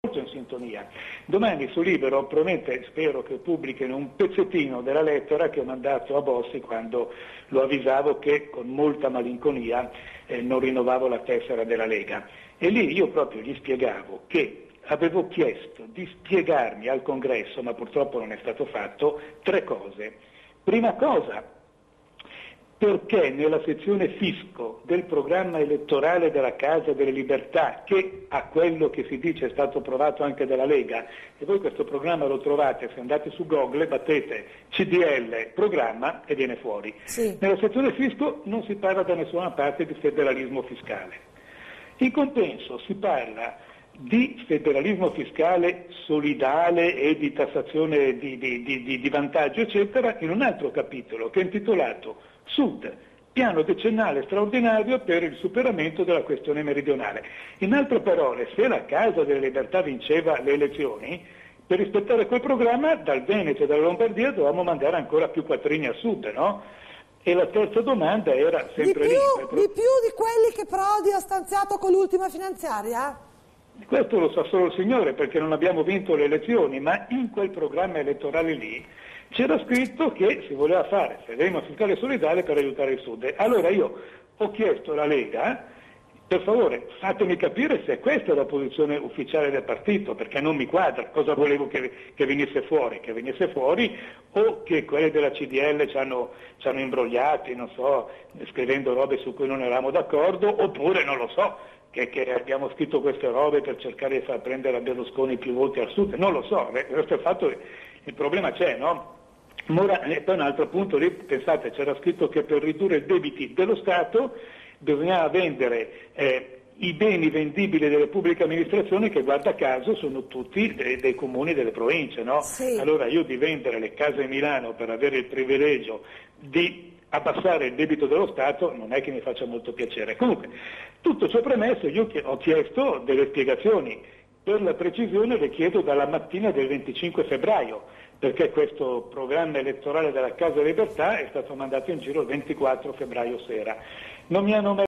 molto in sintonia. Domani su Libero probabilmente spero che pubblichino un pezzettino della lettera che ho mandato a Bossi quando lo avvisavo che con molta malinconia non rinnovavo la tessera della Lega. E lì io proprio gli spiegavo che avevo chiesto di spiegarmi al Congresso, ma purtroppo non è stato fatto, 3 cose. Prima cosa, perché nella sezione fisco del programma elettorale della Casa delle Libertà, che a quello che si dice è stato approvato anche dalla Lega, e voi questo programma lo trovate, se andate su Google battete CDL programma e viene fuori. Sì. Nella sezione fisco non si parla da nessuna parte di federalismo fiscale. In compenso si parla di federalismo fiscale solidale e di tassazione di vantaggio, eccetera, in un altro capitolo che è intitolato Sud, piano decennale straordinario per il superamento della questione meridionale. In altre parole, se la Casa delle Libertà vinceva le elezioni, per rispettare quel programma dal Veneto e dalla Lombardia dovevamo mandare ancora più quattrini a sud, no? E la terza domanda era sempre di più di quelli che Prodi ha stanziato con l'ultima finanziaria? Questo lo sa solo il Signore, perché non abbiamo vinto le elezioni, ma in quel programma elettorale lì c'era scritto che si voleva fare federalismo fiscale solidale per aiutare il Sud. Allora io ho chiesto alla Lega, per favore fatemi capire se questa è la posizione ufficiale del partito, perché non mi quadra, cosa volevo che venisse fuori? Che venisse fuori o che quelli della CDL ci hanno imbrogliati, non so, scrivendo robe su cui non eravamo d'accordo, oppure non lo so, che abbiamo scritto queste robe per cercare di far prendere a Berlusconi più voti al Sud, non lo so, questo è il fatto, il problema c'è, no? E poi un altro punto lì, pensate, c'era scritto che per ridurre i debiti dello Stato bisognava vendere i beni vendibili delle pubbliche amministrazioni, che guarda caso sono tutti dei comuni delle province, no? Sì. Allora io di vendere le case a Milano per avere il privilegio di abbassare il debito dello Stato non è che mi faccia molto piacere. Comunque, tutto ciò premesso, io ho chiesto delle spiegazioni, per la precisione le chiedo dalla mattina del 25 febbraio, perché questo programma elettorale della Casa delle Libertà è stato mandato in giro il 24 febbraio sera. Non mi hanno mai